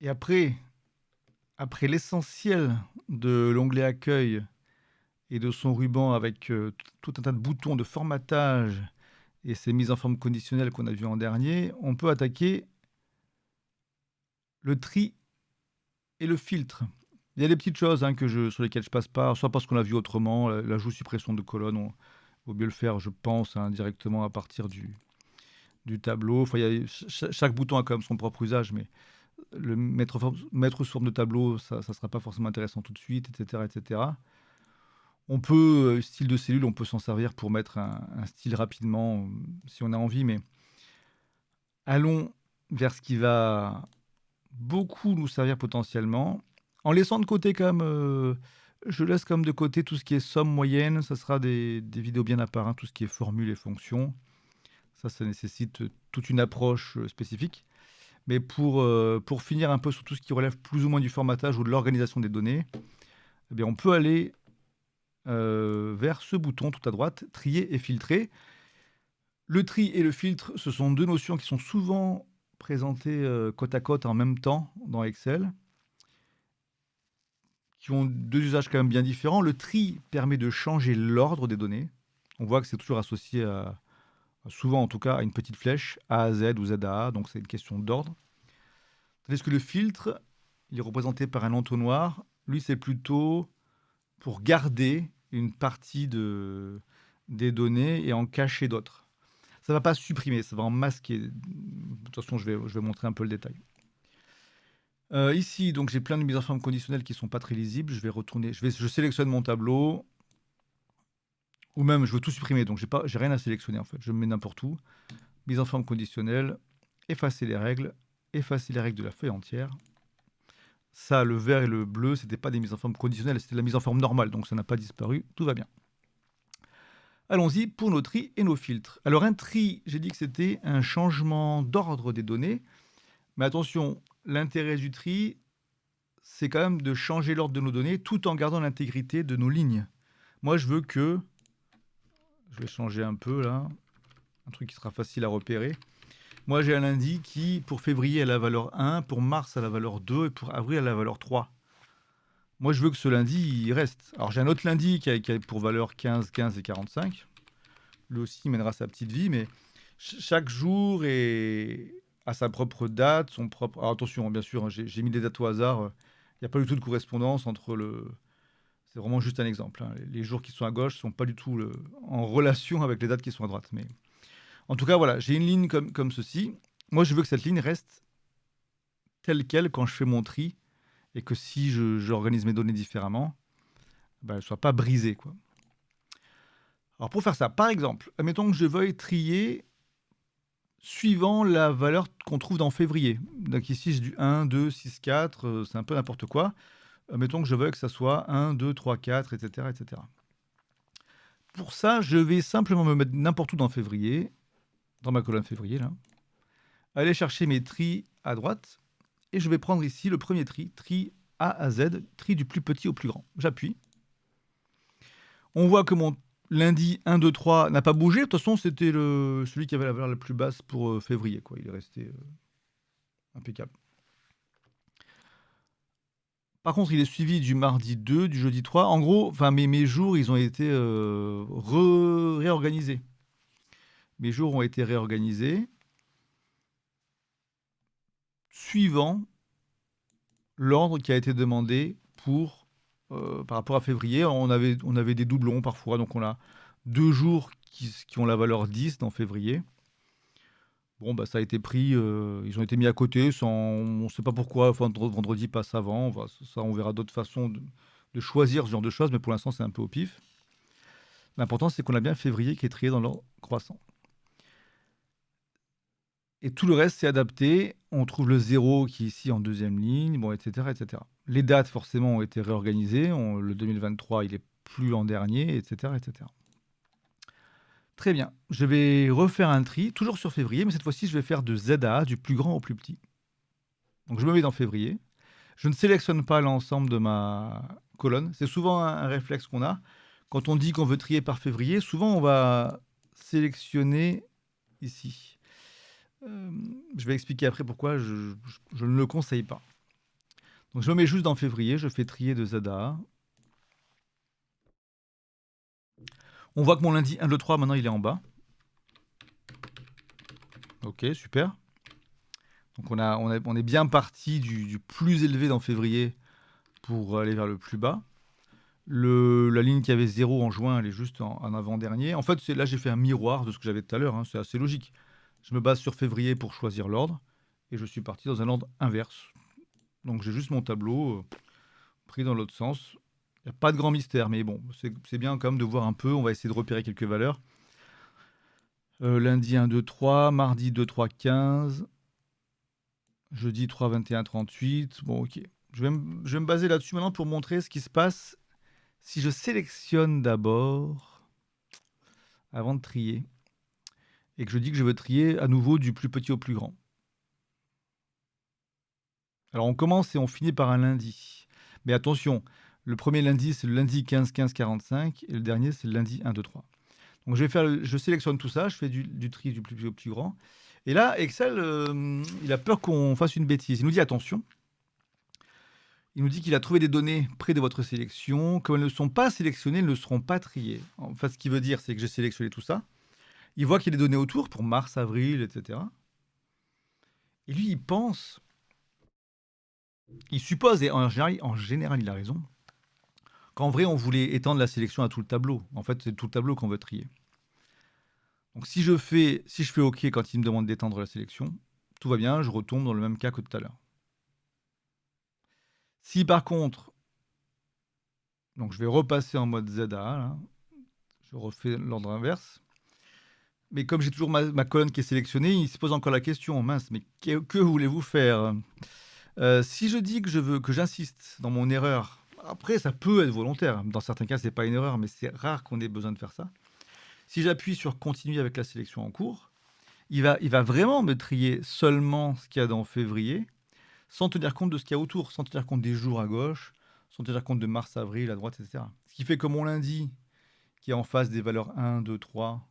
Et après l'essentiel de l'onglet accueil et de son ruban avec tout un tas de boutons de formatage et ces mises en forme conditionnelles qu'on a vues en dernier, on peut attaquer le tri et le filtre. Il y a des petites choses hein, sur lesquelles je passe pas, soit parce qu'on l'a vu autrement, l'ajout suppression de colonnes, on vaut mieux le faire, je pense, hein, directement à partir du tableau. Enfin, chaque bouton a quand même son propre usage, mais mettre sous forme de tableau, ça ne sera pas forcément intéressant tout de suite, etc. etc. On peut, style de cellule, on peut s'en servir pour mettre un style rapidement, si on a envie, mais allons vers ce qui va beaucoup nous servir potentiellement, en laissant de côté quand même, je laisse quand même de côté tout ce qui est somme, moyenne, ça sera des vidéos bien à part, hein, tout ce qui est formule et fonctions. Ça nécessite toute une approche spécifique. Mais pour finir un peu sur tout ce qui relève plus ou moins du formatage ou de l'organisation des données, eh bien, on peut aller vers ce bouton tout à droite, trier et filtrer. Le tri et le filtre, ce sont deux notions qui sont souvent présentées côte à côte en même temps dans Excel, qui ont deux usages quand même bien différents. Le tri permet de changer l'ordre des données. On voit que c'est toujours associé souvent en tout cas, à une petite flèche A à Z ou Z à A, donc c'est une question d'ordre. Tandis que le filtre, il est représenté par un entonnoir. Lui, c'est plutôt pour garder une partie des données et en cacher d'autres. Ça ne va pas supprimer, ça va en masquer. De toute façon, je vais montrer un peu le détail. Ici, donc j'ai plein de mises en forme conditionnelles qui ne sont pas très lisibles. Je vais retourner, je sélectionne mon tableau, ou même je veux tout supprimer, donc j'ai rien à sélectionner en fait. Je me mets n'importe où. Mise en forme conditionnelle, effacer les règles de la feuille entière. Ça, le vert et le bleu, c'était pas des mises en forme conditionnelles, c'était la mise en forme normale, donc ça n'a pas disparu, tout va bien. Allons-y pour nos tris et nos filtres. Alors un tri, j'ai dit que c'était un changement d'ordre des données, mais attention, l'intérêt du tri, c'est quand même de changer l'ordre de nos données tout en gardant l'intégrité de nos lignes. Moi, je veux que, je vais changer un peu là, un truc qui sera facile à repérer. Moi, j'ai un lundi qui, pour février, a la valeur 1, pour mars, a la valeur 2 et pour avril, a la valeur 3. Moi, je veux que ce lundi, il reste. Alors, j'ai un autre lundi qui a pour valeur 15, 15 et 45. Lui aussi, il mènera sa petite vie, mais chaque jour a sa propre date, son propre. Alors, attention, bien sûr, hein, j'ai mis des dates au hasard. Il n'y a pas du tout de correspondance entre le. C'est vraiment juste un exemple, hein. Les jours qui sont à gauche ne sont pas du tout en relation avec les dates qui sont à droite. Mais en tout cas, voilà, j'ai une ligne comme ceci. Moi, je veux que cette ligne reste telle quelle quand je fais mon tri et que si j'organise mes données différemment, ben, elle ne soit pas brisée, quoi. Alors pour faire ça, par exemple, admettons que je veuille trier suivant la valeur qu'on trouve dans février. Donc ici, j'ai du 1, 2, 6, 4, c'est un peu n'importe quoi. Admettons que je veuille que ça soit 1, 2, 3, 4, etc., etc. Pour ça, je vais simplement me mettre n'importe où dans février, dans ma colonne février, là, aller chercher mes tris à droite, et je vais prendre ici le premier tri, tri A à Z, tri du plus petit au plus grand. J'appuie. On voit que mon lundi 1, 2, 3 n'a pas bougé. De toute façon, c'était celui qui avait la valeur la plus basse pour février, quoi. Il est resté impeccable. Par contre, il est suivi du mardi 2, du jeudi 3. En gros, enfin, mes jours, ils ont été réorganisés. Mes jours ont été réorganisés suivant l'ordre qui a été demandé par rapport à février. On avait des doublons parfois, donc on a 2 jours qui ont la valeur 10 dans février. Bon, bah, ça a été pris, ils ont été mis à côté, on ne sait pas pourquoi, vendredi passe avant. Ça, on verra d'autres façons de choisir ce genre de choses, mais pour l'instant, c'est un peu au pif. L'important, c'est qu'on a bien février qui est trié dans l'ordre croissant. Et tout le reste, c'est adapté. On trouve le 0 qui est ici en deuxième ligne, bon, etc., etc. Les dates, forcément, ont été réorganisées. Le 2023, il est plus en dernier, etc., etc. Très bien. Je vais refaire un tri, toujours sur février, mais cette fois-ci, je vais faire de Z à A, du plus grand au plus petit. Donc, je me mets dans février. Je ne sélectionne pas l'ensemble de ma colonne. C'est souvent un réflexe qu'on a. Quand on dit qu'on veut trier par février, souvent, on va sélectionner ici. Je vais expliquer après pourquoi je ne le conseille pas. Donc je le mets juste dans février, je fais trier de ZA. On voit que mon lundi 1, 2, 3, maintenant il est en bas. Ok, super. Donc on est bien parti du plus élevé dans février pour aller vers le plus bas. La ligne qui avait 0 en juin, elle est juste en avant-dernier. En fait, là, j'ai fait un miroir de ce que j'avais tout à l'heure, hein, c'est assez logique. Je me base sur février pour choisir l'ordre, et je suis parti dans un ordre inverse. Donc j'ai juste mon tableau pris dans l'autre sens. Il n'y a pas de grand mystère, mais bon, c'est bien quand même de voir un peu. On va essayer de repérer quelques valeurs. Lundi 1, 2, 3, mardi 2, 3, 15, jeudi 3, 21, 38. Bon, ok. Je vais me baser là-dessus maintenant pour montrer ce qui se passe si je sélectionne d'abord, avant de trier, et que je dis que je veux trier à nouveau du plus petit au plus grand. Alors on commence et on finit par un lundi. Mais attention, le premier lundi, c'est le lundi 15, 15, 45, et le dernier, c'est le lundi 1, 2, 3. Donc je sélectionne tout ça, je fais du tri du plus petit au plus grand. Et là, Excel, il a peur qu'on fasse une bêtise. Il nous dit attention. Il nous dit qu'il a trouvé des données près de votre sélection. Comme elles ne sont pas sélectionnées, elles ne seront pas triées. En fait, ce qu'il veut dire, c'est que j'ai sélectionné tout ça. Il voit qu'il y a des données autour pour mars, avril, etc. Et lui, il pense, il suppose, et en général, il a raison, qu'en vrai, on voulait étendre la sélection à tout le tableau. En fait, c'est tout le tableau qu'on veut trier. Donc si je fais OK quand il me demande d'étendre la sélection, tout va bien, je retombe dans le même cas que tout à l'heure. Si par contre, donc je vais repasser en mode ZA, là, je refais l'ordre inverse, mais comme j'ai toujours ma colonne qui est sélectionnée, il se pose encore la question, mince, mais que voulez-vous faire? Si je dis que je veux, que j'insiste dans mon erreur, après ça peut être volontaire, dans certains cas c'est pas une erreur, mais c'est rare qu'on ait besoin de faire ça. Si j'appuie sur continuer avec la sélection en cours, il va vraiment me trier seulement ce qu'il y a dans février, sans tenir compte de ce qu'il y a autour, sans tenir compte des jours à gauche, sans tenir compte de mars, avril, à droite, etc. Ce qui fait que mon lundi, qui est en face des valeurs 1, 2, 3,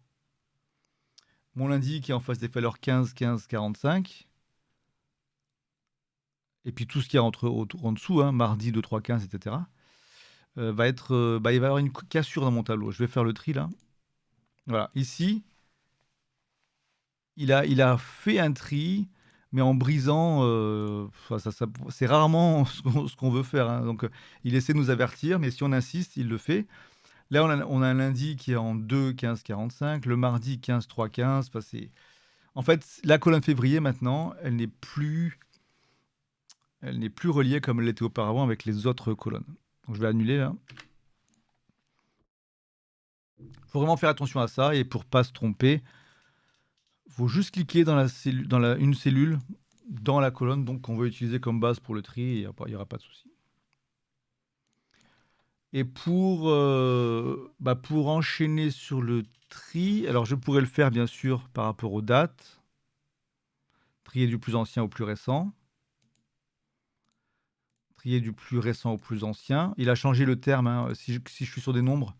mon lundi qui est en face des valeurs 15, 15, 45, et puis tout ce qu'il y a en dessous, hein, mardi 2, 3, 15, etc., il va y avoir une cassure dans mon tableau. Je vais faire le tri là. Voilà, ici, il a fait un tri, mais en brisant, c'est rarement ce qu'on veut faire, hein. Donc, il essaie de nous avertir, mais si on insiste, il le fait. Là, on a un lundi qui est en 2, 15, 45, le mardi 15, 3, 15. En fait, la colonne février, maintenant, elle n'est plus reliée comme elle l'était auparavant avec les autres colonnes. Donc, je vais annuler là. Il faut vraiment faire attention à ça, et pour pas se tromper, il faut juste cliquer dans une cellule dans la colonne donc qu'on veut utiliser comme base pour le tri, et il n'y aura pas de souci. Et pour enchaîner sur le tri, alors je pourrais le faire bien sûr par rapport aux dates, trier du plus ancien au plus récent, trier du plus récent au plus ancien. Il a changé le terme, hein. Si je suis sur des nombres,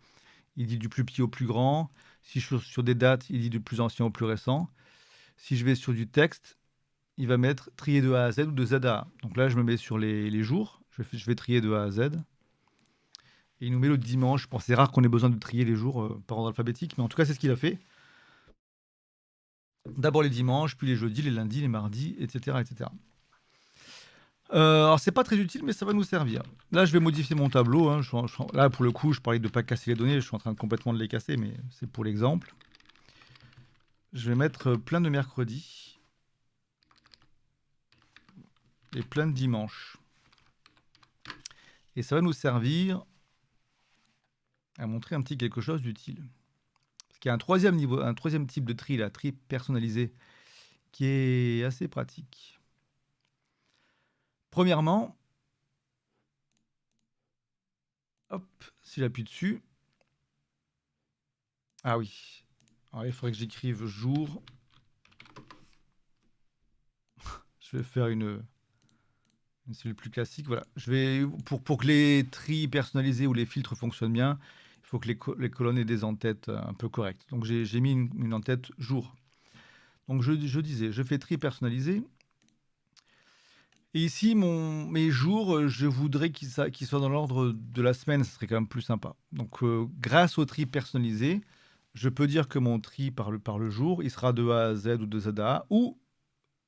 il dit du plus petit au plus grand. Si je suis sur des dates, il dit du plus ancien au plus récent. Si je vais sur du texte, il va mettre trier de A à Z ou de Z à A. Donc là, je me mets sur les jours. Je vais trier de A à Z. Et il nous met le dimanche. Bon, c'est rare qu'on ait besoin de trier les jours par ordre alphabétique, mais en tout cas, c'est ce qu'il a fait. D'abord les dimanches, puis les jeudis, les lundis, les mardis, etc. etc. Alors, c'est pas très utile, mais ça va nous servir. Là, je vais modifier mon tableau, hein. Là, pour le coup, je parlais de ne pas casser les données. Je suis en train de complètement de les casser, mais c'est pour l'exemple. Je vais mettre plein de mercredis et plein de dimanches. Et ça va nous servir à montrer un petit quelque chose d'utile. Parce qu'il y a un troisième type de tri, la tri personnalisé, qui est assez pratique. Premièrement, hop, si j'appuie dessus, ah oui, alors il faudrait que j'écrive jour. Je vais faire une cellule plus classique. Voilà, pour que les tris personnalisés ou les filtres fonctionnent bien, il faut que les colonnes aient des en-têtes un peu correctes. Donc j'ai mis une en-tête jour. Donc je disais, je fais tri personnalisé. Et ici, mes jours, je voudrais qu'ils soient dans l'ordre de la semaine, ce serait quand même plus sympa. Donc, grâce au tri personnalisé, je peux dire que mon tri par le jour, il sera de A à Z ou de Z à A, ou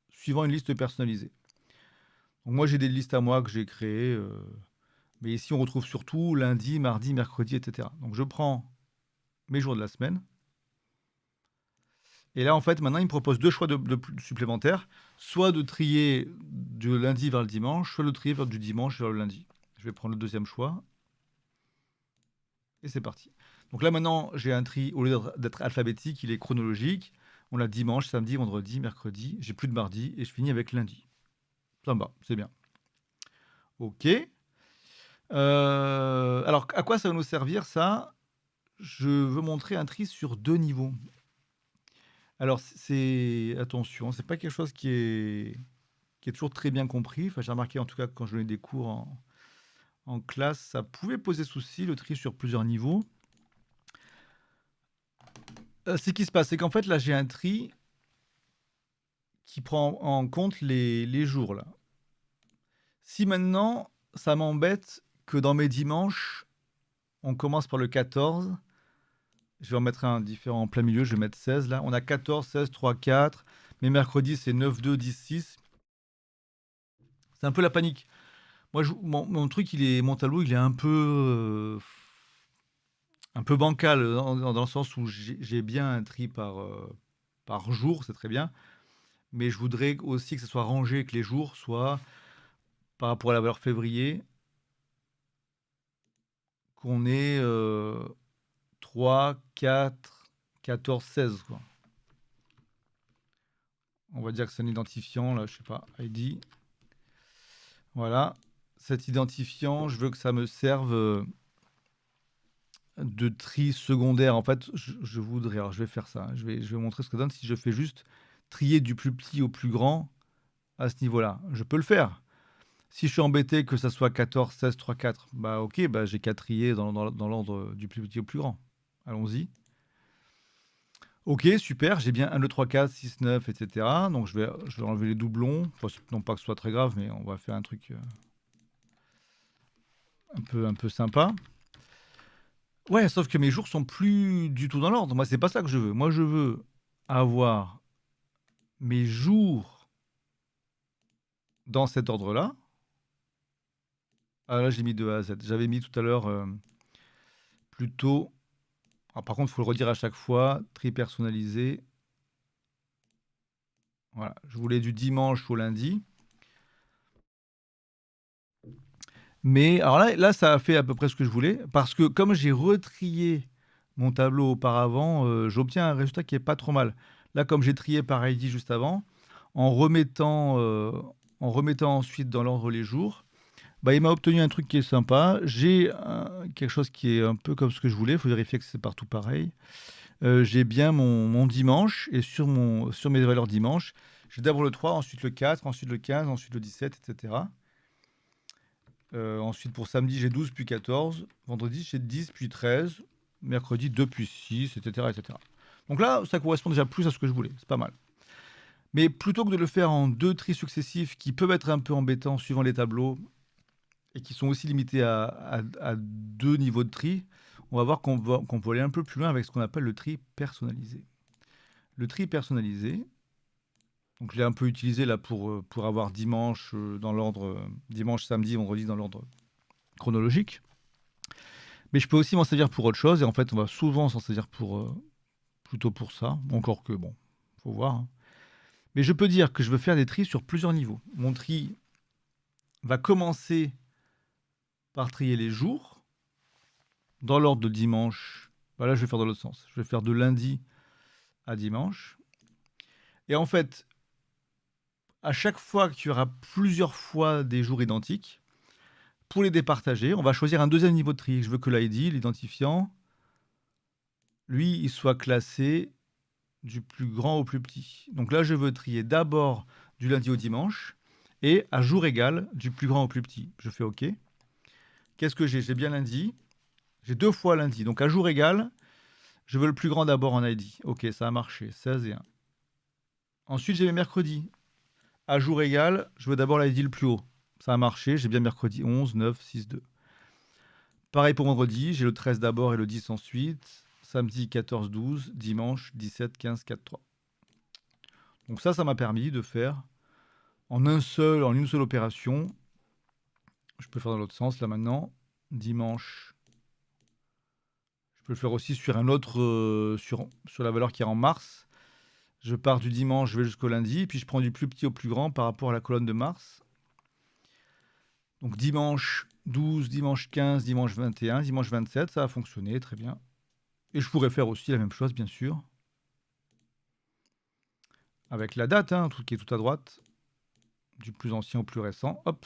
suivant une liste personnalisée. Donc moi, j'ai des listes à moi que j'ai créées, mais ici, on retrouve surtout lundi, mardi, mercredi, etc. Donc je prends mes jours de la semaine. Et là, en fait, maintenant, il me propose deux choix supplémentaires. Soit de trier du lundi vers le dimanche, soit de trier du dimanche vers le lundi. Je vais prendre le deuxième choix. Et c'est parti. Donc là, maintenant, j'ai un tri, au lieu d'être alphabétique, il est chronologique. On a dimanche, samedi, vendredi, mercredi. J'ai plus de mardi et je finis avec lundi. Ça me va, c'est bien. OK. Alors, à quoi ça va nous servir, ça? Je veux montrer un tri sur deux niveaux. Alors, attention, c'est pas quelque chose qui est toujours très bien compris. Enfin, j'ai remarqué, en tout cas, quand je donnais des cours en classe, ça pouvait poser souci, le tri sur plusieurs niveaux. Ce qui se passe, c'est qu'en fait, là, j'ai un tri qui prend en compte les jours, là. Si maintenant, ça m'embête que dans mes dimanches, on commence par le 14, je vais en mettre un différent en plein milieu, je vais mettre 16 là. On a 14, 16, 3, 4. Mais mercredi, c'est 9, 2, 10, 6. C'est un peu la panique. Moi, mon truc, mon tableau, il est un peu bancal dans le sens où j'ai bien un tri par jour, c'est très bien. Mais je voudrais aussi que ça soit rangé, que les jours soient, par rapport à la valeur février, qu'on ait 3, 4, 14, 16, quoi. On va dire que c'est un identifiant, là, je sais pas, ID. Voilà. Cet identifiant, je veux que ça me serve de tri secondaire. En fait, je voudrais, alors je vais faire ça, hein. Je vais montrer ce que ça donne si je fais juste trier du plus petit au plus grand à ce niveau-là. Je peux le faire. Si je suis embêté que ça soit 14, 16, 3, 4, bah ok, bah j'ai qu'à trier dans l'ordre du plus petit au plus grand. Allons-y. Ok, super, j'ai bien 1, 2, 3, 4, 6, 9, etc. Donc je vais enlever les doublons. Enfin, non pas que ce soit très grave, mais on va faire un truc un peu sympa. Ouais, sauf que mes jours sont plus du tout dans l'ordre. Moi, c'est pas ça que je veux. Moi, je veux avoir mes jours dans cet ordre-là. Ah là, j'ai mis de A à Z. J'avais mis tout à l'heure plutôt. Alors, par contre, il faut le redire à chaque fois. Tri personnalisé. Voilà. Je voulais du dimanche au lundi. Mais alors là, ça a fait à peu près ce que je voulais. Parce que comme j'ai retrié mon tableau auparavant, j'obtiens un résultat qui est pas trop mal. Là, comme j'ai trié par ID juste avant, en remettant, euh, en remettant ensuite dans l'ordre les jours, bah, il m'a obtenu un truc qui est sympa. J'ai quelque chose qui est un peu comme ce que je voulais. Il faut vérifier que c'est partout pareil. J'ai bien mon dimanche et sur mes valeurs dimanche, j'ai d'abord le 3, ensuite le 4, ensuite le 15, ensuite le 17, etc. Ensuite pour samedi, j'ai 12 puis 14. Vendredi, j'ai 10 puis 13. Mercredi, 2 puis 6, etc., etc. Donc là, ça correspond déjà plus à ce que je voulais. C'est pas mal. Mais plutôt que de le faire en deux tris successifs qui peuvent être un peu embêtants suivant les tableaux, et qui sont aussi limités à deux niveaux de tri, on va voir qu'on peut aller un peu plus loin avec ce qu'on appelle le tri personnalisé. Le tri personnalisé, donc je l'ai un peu utilisé là pour avoir dimanche dans l'ordre, dimanche, samedi, vendredi dans l'ordre chronologique. Mais je peux aussi m'en servir pour autre chose, et en fait on va souvent s'en servir plutôt pour ça, encore que bon, faut voir, hein. Mais je peux dire que je veux faire des tris sur plusieurs niveaux. Mon tri va commencer par trier les jours, dans l'ordre de dimanche. Bah là, je vais faire dans l'autre sens. Je vais faire de lundi à dimanche. Et en fait, à chaque fois qu'il y aura plusieurs fois des jours identiques, pour les départager, on va choisir un deuxième niveau de tri. Je veux que l'ID, l'identifiant, lui, il soit classé du plus grand au plus petit. Donc là, je veux trier d'abord du lundi au dimanche et à jour égal du plus grand au plus petit. Je fais OK. Qu'est-ce que j'ai? J'ai bien lundi. J'ai deux fois lundi. Donc à jour égal, je veux le plus grand d'abord en ID. OK, ça a marché. 16 et 1. Ensuite, j'ai mes mercredis. À jour égal, je veux d'abord l'ID le plus haut. Ça a marché, j'ai bien mercredi 11, 9, 6, 2. Pareil pour vendredi, j'ai le 13 d'abord et le 10 ensuite. Samedi 14, 12, dimanche 17, 15, 4, 3. Donc ça m'a permis de faire en une seule opération. Je peux le faire dans l'autre sens là maintenant. Dimanche. Je peux le faire aussi sur un autre, sur la valeur qui est en mars. Je pars du dimanche, je vais jusqu'au lundi, puis je prends du plus petit au plus grand par rapport à la colonne de mars. Donc dimanche 12, dimanche 15, dimanche 21, dimanche 27, ça a fonctionné, très bien. Et je pourrais faire aussi la même chose, bien sûr, avec la date, hein, tout qui est tout à droite, du plus ancien au plus récent. Hop.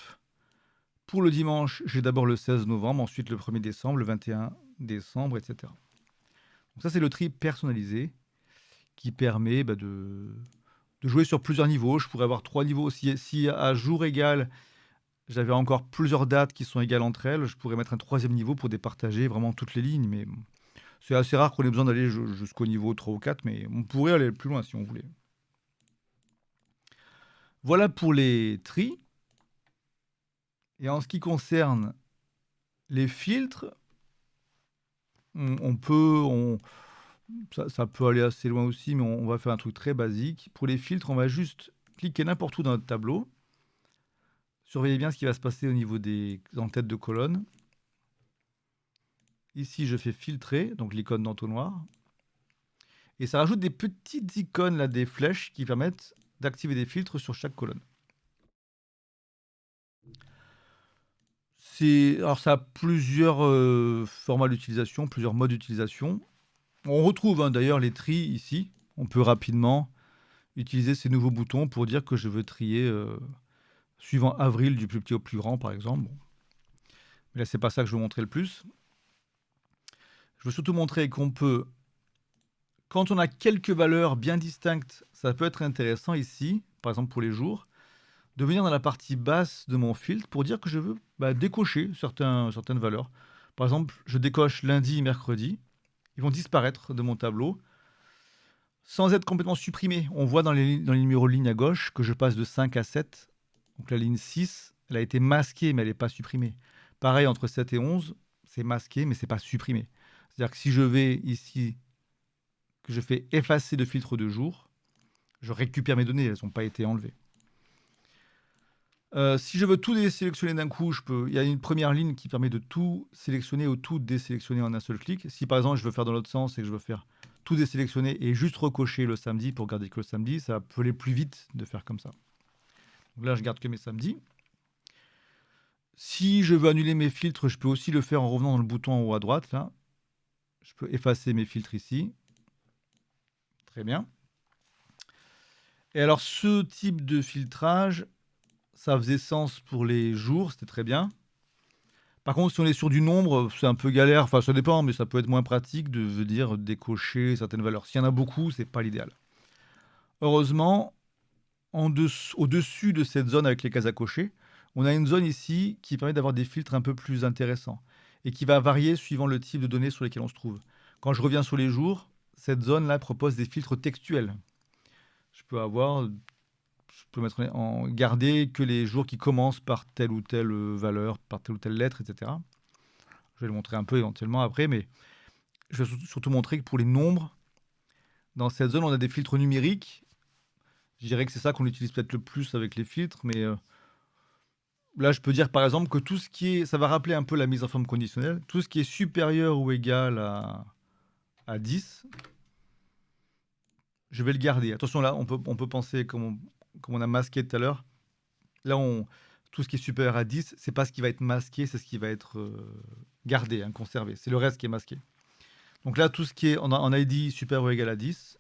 Pour le dimanche, j'ai d'abord le 16 novembre, ensuite le 1er décembre, le 21 décembre, etc. Donc ça, c'est le tri personnalisé qui permet de jouer sur plusieurs niveaux. Je pourrais avoir 3 niveaux. Si à jour égal, j'avais encore plusieurs dates qui sont égales entre elles, je pourrais mettre un troisième niveau pour départager vraiment toutes les lignes. Mais bon, c'est assez rare qu'on ait besoin d'aller jusqu'au niveau 3 ou 4, mais on pourrait aller plus loin si on voulait. Voilà pour les tris. Et en ce qui concerne les filtres, ça peut aller assez loin aussi, mais on va faire un truc très basique. Pour les filtres, on va juste cliquer n'importe où dans notre tableau. Surveillez bien ce qui va se passer au niveau des en-têtes de colonne. Ici, je fais filtrer, donc l'icône d'entonnoir. Et ça rajoute des petites icônes, là, des flèches qui permettent d'activer des filtres sur chaque colonne. Alors ça a plusieurs formats d'utilisation, plusieurs modes d'utilisation. On retrouve d'ailleurs les tris ici. On peut rapidement utiliser ces nouveaux boutons pour dire que je veux trier suivant avril du plus petit au plus grand, par exemple. Bon. Mais là, c'est pas ça que je veux montrer le plus. Je veux surtout montrer qu'on peut, quand on a quelques valeurs bien distinctes, ça peut être intéressant ici, par exemple pour les jours, de venir dans la partie basse de mon filtre pour dire que je veux décocher certaines valeurs. Par exemple, je décoche lundi, mercredi. Ils vont disparaître de mon tableau sans être complètement supprimés. On voit dans les numéros de ligne à gauche que je passe de 5 à 7. Donc la ligne 6, elle a été masquée, mais elle n'est pas supprimée. Pareil, entre 7 et 11, c'est masqué, mais c'est pas supprimé. C'est-à-dire que si je vais ici, que je fais effacer de filtre de jour, je récupère mes données, elles n'ont pas été enlevées. Si je veux tout désélectionner d'un coup, il y a une première ligne qui permet de tout sélectionner ou tout désélectionner en un seul clic. Si par exemple je veux faire dans l'autre sens et que je veux faire tout désélectionner et juste recocher le samedi pour garder que le samedi, ça peut aller plus vite de faire comme ça. Donc là, je garde que mes samedis. Si je veux annuler mes filtres, je peux aussi le faire en revenant dans le bouton en haut à droite. Là, je peux effacer mes filtres ici. Très bien. Et alors, ce type de filtrage, ça faisait sens pour les jours, c'était très bien. Par contre, si on est sur du nombre, c'est un peu galère. Enfin, ça dépend, mais ça peut être moins pratique de dire décocher certaines valeurs. S'il y en a beaucoup, c'est pas l'idéal. Heureusement, au-dessus de cette zone avec les cases à cocher, on a une zone ici qui permet d'avoir des filtres un peu plus intéressants et qui va varier suivant le type de données sur lesquelles on se trouve. Quand je reviens sur les jours, cette zone-là propose des filtres textuels. Je peux mettre en garder que les jours qui commencent par telle ou telle valeur, par telle ou telle lettre, etc. Je vais le montrer un peu éventuellement après, mais je vais surtout montrer que pour les nombres, dans cette zone, on a des filtres numériques. Je dirais que c'est ça qu'on utilise peut-être le plus avec les filtres, mais là, je peux dire par exemple que tout ce qui est, ça va rappeler un peu la mise en forme conditionnelle, tout ce qui est supérieur ou égal à 10, je vais le garder. Attention, là, on peut penser, comme on a masqué tout à l'heure, là, tout ce qui est supérieur à 10, c'est pas ce qui va être masqué, c'est ce qui va être gardé, hein, conservé. C'est le reste qui est masqué. Donc là, tout ce qui est en ID supérieur ou égal à 10,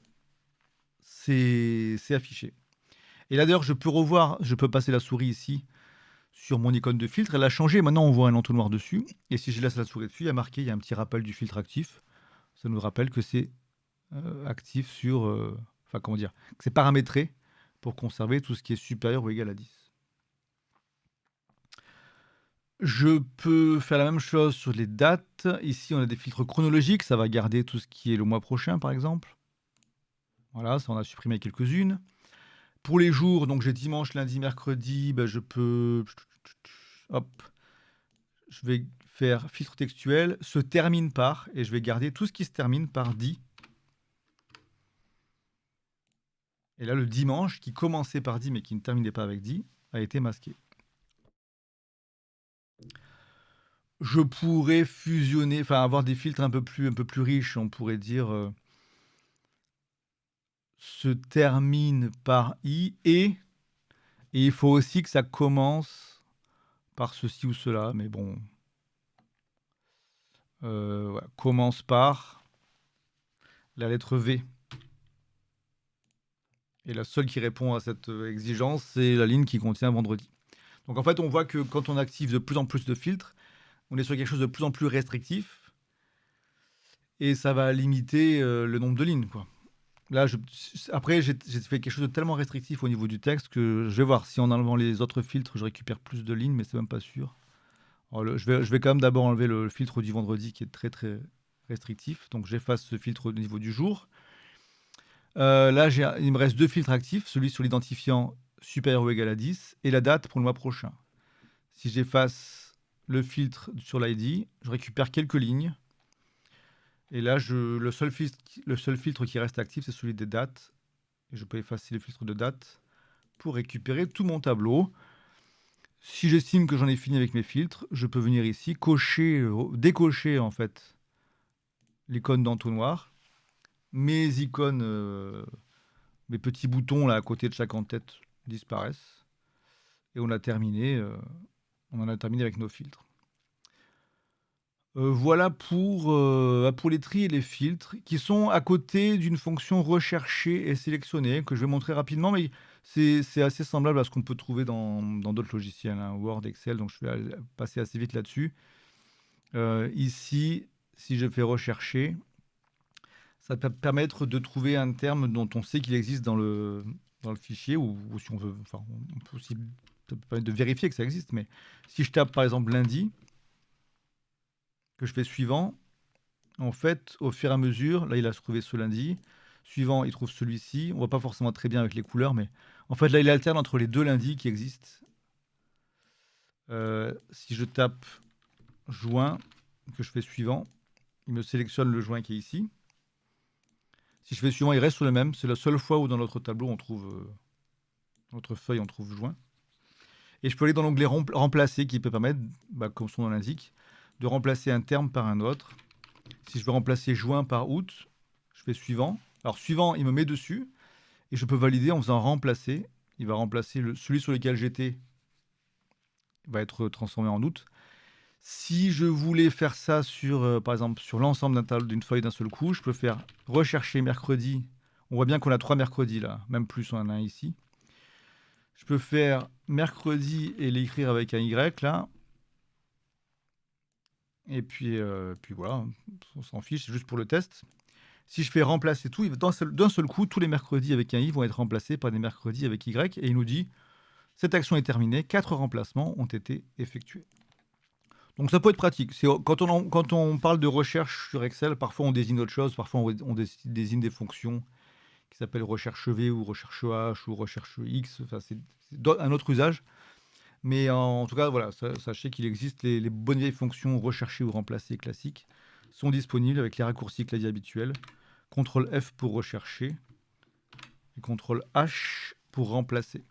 c'est affiché. Et là, d'ailleurs, je peux passer la souris ici sur mon icône de filtre. Elle a changé. Maintenant, on voit un entonnoir dessus. Et si je laisse la souris dessus, il y a marqué, il y a un petit rappel du filtre actif. Ça nous rappelle que c'est actif sur... Enfin, comment dire, que c'est paramétré pour conserver tout ce qui est supérieur ou égal à 10. Je peux faire la même chose sur les dates. Ici, on a des filtres chronologiques. Ça va garder tout ce qui est le mois prochain, par exemple. Voilà, ça, on a supprimé quelques-unes. Pour les jours, donc j'ai dimanche, lundi, mercredi, je peux... Hop, je vais faire filtre textuel, se termine par, et je vais garder tout ce qui se termine par dit. Et là, le dimanche, qui commençait par dit, mais qui ne terminait pas avec dit, a été masqué. Je pourrais fusionner, enfin avoir des filtres un peu plus riches, on pourrait dire se termine par i et il faut aussi que ça commence par ceci ou cela, mais bon, voilà, commence par la lettre V. Et la seule qui répond à cette exigence, c'est la ligne qui contient vendredi. Donc en fait, on voit que quand on active de plus en plus de filtres, on est sur quelque chose de plus en plus restrictif et ça va limiter le nombre de lignes, quoi. Là, après, j'ai fait quelque chose de tellement restrictif au niveau du texte que je vais voir si en enlevant les autres filtres, je récupère plus de lignes, mais c'est même pas sûr. Alors, je vais quand même d'abord enlever le filtre du vendredi qui est très très restrictif. Donc j'efface ce filtre au niveau du jour. Là, il me reste deux filtres actifs, celui sur l'identifiant supérieur ou égal à 10 et la date pour le mois prochain. Si j'efface le filtre sur l'ID, je récupère quelques lignes. Et là, le seul filtre qui reste actif, c'est celui des dates. Et je peux effacer le filtre de date pour récupérer tout mon tableau. Si j'estime que j'en ai fini avec mes filtres, je peux venir ici, décocher en fait l'icône d'entonnoir. Mes icônes, mes petits boutons là à côté de chaque en-tête disparaissent. Et on en a terminé avec nos filtres. Voilà pour les tris et les filtres qui sont à côté d'une fonction rechercher et sélectionner que je vais montrer rapidement, mais c'est assez semblable à ce qu'on peut trouver dans d'autres logiciels, hein, Word, Excel, donc je vais passer assez vite là-dessus. Ici, si je fais rechercher, ça peut permettre de trouver un terme dont on sait qu'il existe dans le fichier, ou si on veut, enfin, on peut aussi, ça peut permettre de vérifier que ça existe, mais si je tape par exemple lundi, que je fais suivant, en fait, au fur et à mesure, là, il a trouvé ce lundi. Suivant, il trouve celui-ci. On voit pas forcément très bien avec les couleurs, mais en fait, là, il alterne entre les deux lundis qui existent. Si je tape juin, que je fais suivant, il me sélectionne le juin qui est ici. Si je fais suivant, il reste sur le même. C'est la seule fois où dans notre tableau, on trouve, notre feuille, on trouve juin. Et je peux aller dans l'onglet remplacer qui peut permettre, comme son nom l'indique, de remplacer un terme par un autre. Si je veux remplacer juin par août, je fais suivant. Alors suivant, il me met dessus et je peux valider en faisant remplacer. Il va remplacer celui sur lequel j'étais, va être transformé en août. Si je voulais faire ça sur, par exemple, sur l'ensemble d'une feuille d'un seul coup, je peux faire rechercher mercredi. On voit bien qu'on a 3 mercredis là, même plus, on en a un ici. Je peux faire mercredi et l'écrire avec un Y là. Et puis voilà, on s'en fiche, c'est juste pour le test. Si je fais remplacer tout, d'un seul coup, tous les mercredis avec un i vont être remplacés par des mercredis avec y, et il nous dit cette action est terminée, 4 remplacements ont été effectués. Donc ça peut être pratique. Quand on parle de recherche sur Excel, parfois on désigne autre chose, parfois on désigne des fonctions qui s'appellent recherche V ou recherche H ou recherche X, enfin, c'est un autre usage. Mais en tout cas, voilà, sachez qu'il existe les bonnes vieilles fonctions rechercher ou remplacer classiques sont disponibles avec les raccourcis clavier habituels. CTRL F pour rechercher et CTRL H pour remplacer.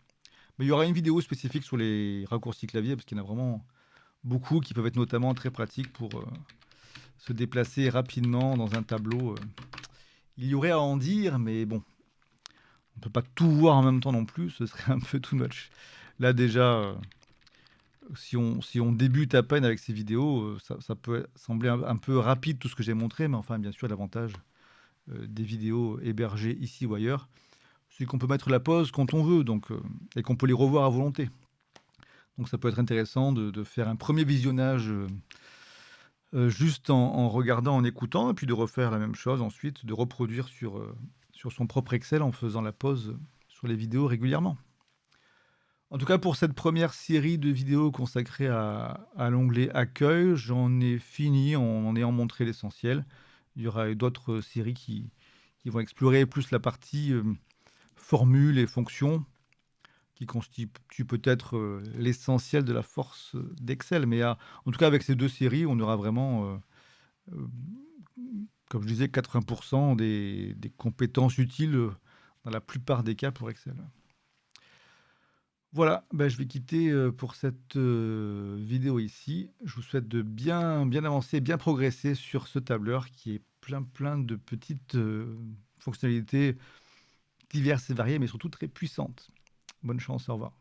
Mais il y aura une vidéo spécifique sur les raccourcis clavier parce qu'il y en a vraiment beaucoup qui peuvent être notamment très pratiques pour se déplacer rapidement dans un tableau. Il y aurait à en dire, mais bon, on ne peut pas tout voir en même temps non plus, ce serait un peu too much. Là déjà, si on débute à peine avec ces vidéos, ça peut sembler un peu rapide tout ce que j'ai montré, mais enfin bien sûr l'avantage des vidéos hébergées ici ou ailleurs, c'est qu'on peut mettre la pause quand on veut, donc, et qu'on peut les revoir à volonté. Donc ça peut être intéressant de faire un premier visionnage juste en regardant, en écoutant, et puis de refaire la même chose ensuite, de reproduire sur son propre Excel en faisant la pause sur les vidéos régulièrement. En tout cas, pour cette première série de vidéos consacrée à l'onglet Accueil, j'en ai fini en ayant montré l'essentiel. Il y aura d'autres séries qui vont explorer plus la partie formule et fonctions. qui constitue peut-être l'essentiel de la force d'Excel. Mais en tout cas, avec ces deux séries, on aura vraiment, euh, comme je disais, 80% des compétences utiles dans la plupart des cas pour Excel. Voilà, ben, je vais quitter pour cette vidéo ici. Je vous souhaite de bien avancer, bien progresser sur ce tableur qui est plein de petites fonctionnalités diverses et variées, mais surtout très puissantes. Bonne chance, au revoir.